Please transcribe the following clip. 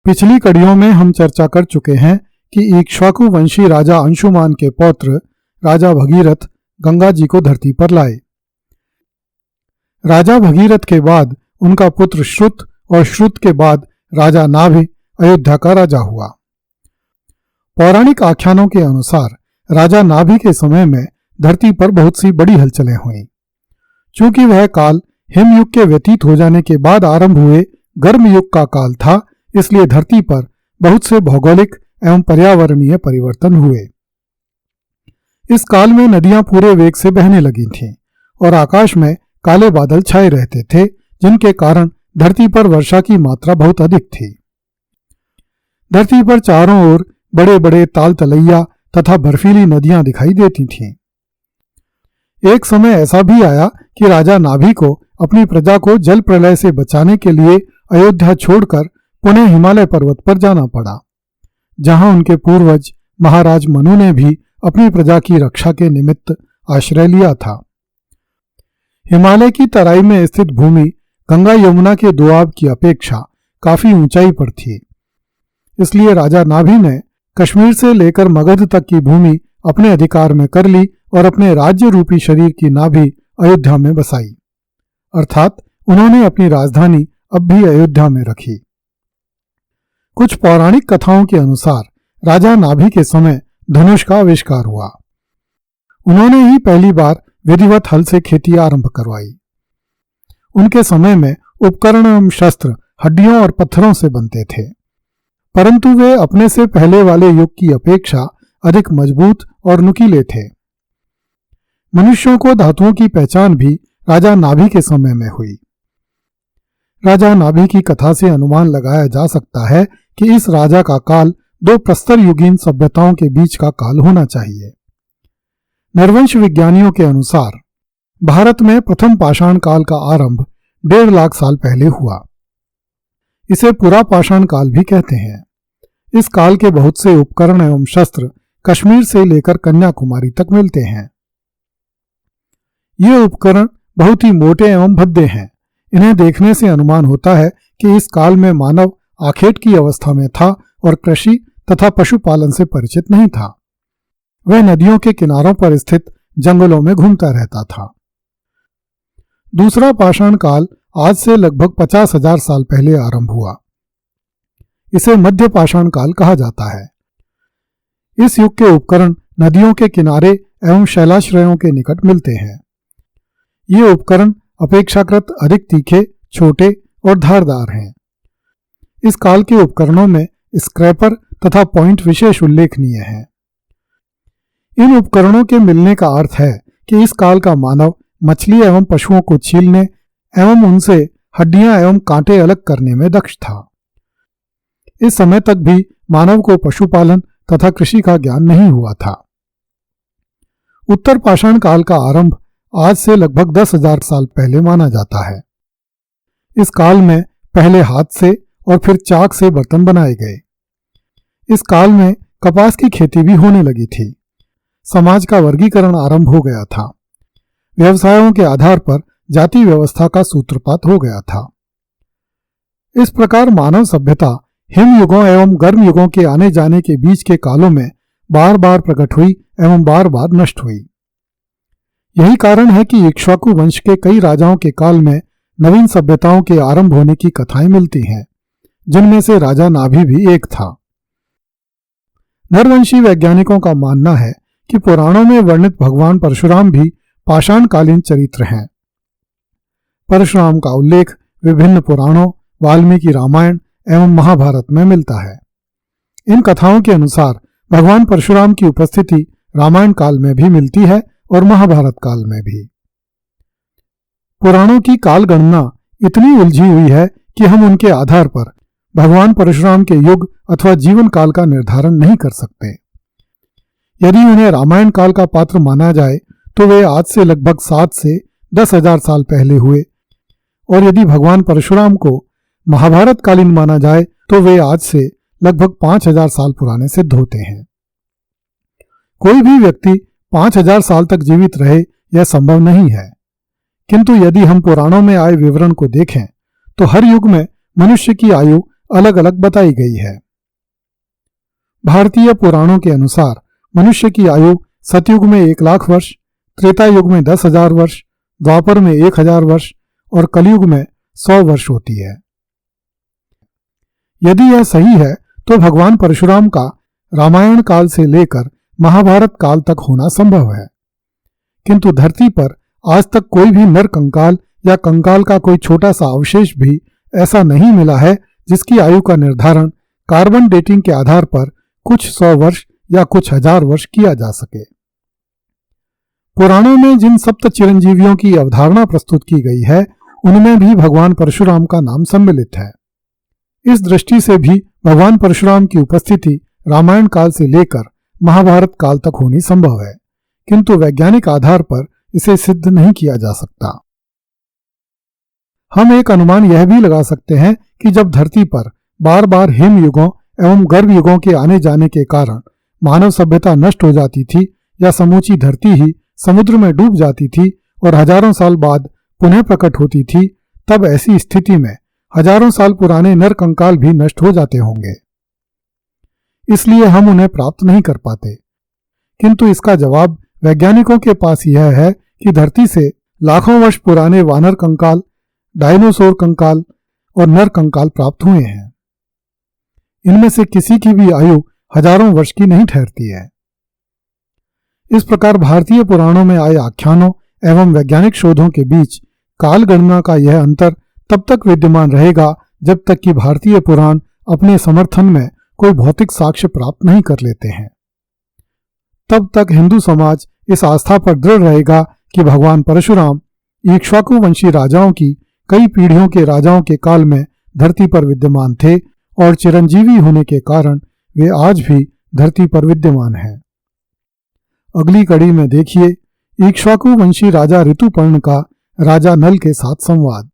पिछली कड़ियों में हम चर्चा कर चुके हैं कि इक्ष्वाकु वंशी राजा अंशुमान के पौत्र राजा भगीरथ गंगा जी को धरती पर लाए। राजा भगीरथ के बाद उनका पुत्र श्रुत और श्रुत के बाद राजा नाभि अयोध्या का राजा हुआ। पौराणिक आख्यानों के अनुसार राजा नाभि के समय में धरती पर बहुत सी बड़ी हलचलें हुईं। चूंकि वह काल हिमयुग के व्यतीत हो जाने के बाद आरंभ हुए गर्म युग का काल था, इसलिए धरती पर बहुत से भौगोलिक एवं पर्यावरणीय परिवर्तन हुए। इस काल में नदियां पूरे वेग से बहने लगी थीं और आकाश में काले बादल छाए रहते थे, जिनके कारण धरती पर वर्षा की मात्रा बहुत अधिक थी। धरती पर चारों ओर बड़े बड़े ताल तलैया तथा बर्फीली नदियां दिखाई देती थीं। एक समय ऐसा भी आया कि राजा नाभि को अपनी प्रजा को जल प्रलय से बचाने के लिए अयोध्या छोड़कर पुनः हिमालय पर्वत पर जाना पड़ा, जहां उनके पूर्वज महाराज मनु ने भी अपनी प्रजा की रक्षा के निमित्त आश्रय लिया था। हिमालय की तराई में स्थित भूमि गंगा यमुना के दोआब की अपेक्षा काफी ऊंचाई पर थी, इसलिए राजा नाभि ने कश्मीर से लेकर मगध तक की भूमि अपने अधिकार में कर ली और अपने राज्य रूपी शरीर की नाभि अयोध्या में बसाई, अर्थात उन्होंने अपनी राजधानी अब भी अयोध्या में रखी। कुछ पौराणिक कथाओं के अनुसार राजा नाभि के समय धनुष का आविष्कार हुआ। उन्होंने ही पहली बार विधिवत हल से खेती आरंभ करवाई। उनके समय में उपकरण एवं शस्त्र हड्डियों और पत्थरों से बनते थे, परंतु वे अपने से पहले वाले युग की अपेक्षा अधिक मजबूत और नुकीले थे। मनुष्यों को धातुओं की पहचान भी राजा नाभि के समय में हुई। राजा नाभि की कथा से अनुमान लगाया जा सकता है कि इस राजा का काल दो प्रस्तर युगीन सभ्यताओं के बीच का काल होना चाहिए। नरवंश विज्ञानियों के अनुसार भारत में प्रथम पाषाण काल का आरंभ 1.5 लाख साल पहले हुआ। इसे पुरा पाषाण काल भी कहते हैं। इस काल के बहुत से उपकरण एवं शस्त्र कश्मीर से लेकर कन्याकुमारी तक मिलते हैं। ये उपकरण बहुत ही मोटे एवं भद्दे हैं। इन्हें देखने से अनुमान होता है कि इस काल में मानव आखेट की अवस्था में था और कृषि तथा पशुपालन से परिचित नहीं था। वह नदियों के किनारों पर स्थित जंगलों में घूमता रहता था। दूसरा पाषाण काल आज से लगभग 50,000 साल पहले आरंभ हुआ। इसे मध्य पाषाण काल कहा जाता है। इस युग के उपकरण नदियों के किनारे एवं शैलाश्रयों के निकट मिलते हैं। ये उपकरण अपेक्षाकृत अधिक तीखे, छोटे और धारदार हैं। इस काल के उपकरणों में स्क्रैपर तथा पॉइंट विशेष उल्लेखनीय हैं। इन उपकरणों के मिलने का अर्थ है कि इस काल का मानव मछली एवं पशुओं को छीलने एवं उनसे हड्डियां एवं कांटे अलग करने में दक्ष था। इस समय तक भी मानव को पशुपालन तथा कृषि का ज्ञान नहीं हुआ था। उत्तर पाषाण काल का आरंभ आज से लगभग 10,000 साल पहले माना जाता है। इस काल में पहले हाथ से और फिर चाक से बर्तन बनाए गए। इस काल में कपास की खेती भी होने लगी थी। समाज का वर्गीकरण आरंभ हो गया था। व्यवसायों के आधार पर जाति व्यवस्था का सूत्रपात हो गया था। इस प्रकार मानव सभ्यता हिम युगों एवं गर्म युगों के आने जाने के बीच के कालों में बार बार प्रकट हुई एवं बार बार नष्ट हुई। यही कारण है कि इक्ष्वाकु वंश के कई राजाओं के काल में नवीन सभ्यताओं के आरंभ होने की कथाएं मिलती हैं, जिनमें से राजा नाभि भी एक था। नरवंशी वैज्ञानिकों का मानना है कि पुराणों में वर्णित भगवान परशुराम भी पाषाणकालीन चरित्र हैं। परशुराम का उल्लेख विभिन्न पुराणों, वाल्मीकि रामायण एवं महाभारत में मिलता है। इन कथाओं के अनुसार भगवान परशुराम की उपस्थिति रामायण काल में भी मिलती है और महाभारत काल में भी। पुराणों की काल गणना इतनी उलझी हुई है कि हम उनके आधार पर भगवान परशुराम के युग अथवा जीवन काल का निर्धारण नहीं कर सकते। यदि उन्हें रामायण काल का पात्र माना जाए तो वे आज से लगभग 7 से 10,000 साल पहले हुए, और यदि भगवान परशुराम को महाभारत कालीन माना जाए तो वे आज से लगभग 5,000 साल पुराने सिद्ध होते हैं। कोई भी व्यक्ति 5,000 साल तक जीवित रहे यह संभव नहीं है, किंतु यदि हम पुराणों में आए विवरण को देखें तो हर युग में मनुष्य की आयु अलग अलग बताई गई है। भारतीय पुराणों के अनुसार मनुष्य की आयु सतयुग में 1,00,000 वर्ष, त्रेता युग में 10,000 वर्ष, द्वापर में 1,000 वर्ष और कलयुग में 100 वर्ष होती है। यदि यह सही है तो भगवान परशुराम का रामायण काल से लेकर महाभारत काल तक होना संभव है, किंतु धरती पर आज तक कोई भी नर कंकाल या कंकाल का कोई छोटा सा अवशेष भी ऐसा नहीं मिला है जिसकी आयु का निर्धारण कार्बन डेटिंग के आधार पर कुछ 100 वर्ष या कुछ 1000 वर्ष किया जा सके। पुराणों में जिन सप्त चिरंजीवियों की अवधारणा प्रस्तुत की गई है उनमें भी भगवान परशुराम का नाम सम्मिलित है। इस दृष्टि से भी भगवान परशुराम की उपस्थिति रामायण काल से लेकर महाभारत काल तक होनी संभव है, किंतु वैज्ञानिक आधार पर इसे सिद्ध नहीं किया जा सकता। हम एक अनुमान यह भी लगा सकते हैं कि जब धरती पर बार बार हिम युगों एवं गर्भ युगों के आने जाने के कारण मानव सभ्यता नष्ट हो जाती थी या समूची धरती ही समुद्र में डूब जाती थी और हजारों साल बाद पुनः प्रकट होती थी, तब ऐसी स्थिति में हजारों साल पुराने नर कंकाल भी नष्ट हो जाते होंगे, इसलिए हम उन्हें प्राप्त नहीं कर पाते। किंतु इसका जवाब वैज्ञानिकों के पास यह है कि धरती से लाखों वर्ष पुराने वानर कंकाल, डायनासोर कंकाल और नर कंकाल प्राप्त हुए हैं। इनमें से किसी की भी आयु हजारों वर्ष की नहीं ठहरती है। इस प्रकार भारतीय पुराणों में आए आख्यानों एवं वैज्ञानिक शोधों के बीच काल गणना का यह अंतर तब तक विद्यमान रहेगा जब तक कि भारतीय पुराण अपने समर्थन में कोई भौतिक साक्ष्य प्राप्त नहीं कर लेते हैं। तब तक हिंदू समाज इस आस्था पर दृढ़ रहेगा कि भगवान परशुराम इक्ष्वाकु वंशी राजाओं की कई पीढ़ियों के राजाओं के काल में धरती पर विद्यमान थे और चिरंजीवी होने के कारण वे आज भी धरती पर विद्यमान हैं। अगली कड़ी में देखिए इक्ष्वाकु वंशी राजा ऋतुपर्ण का राजा नल के साथ संवाद।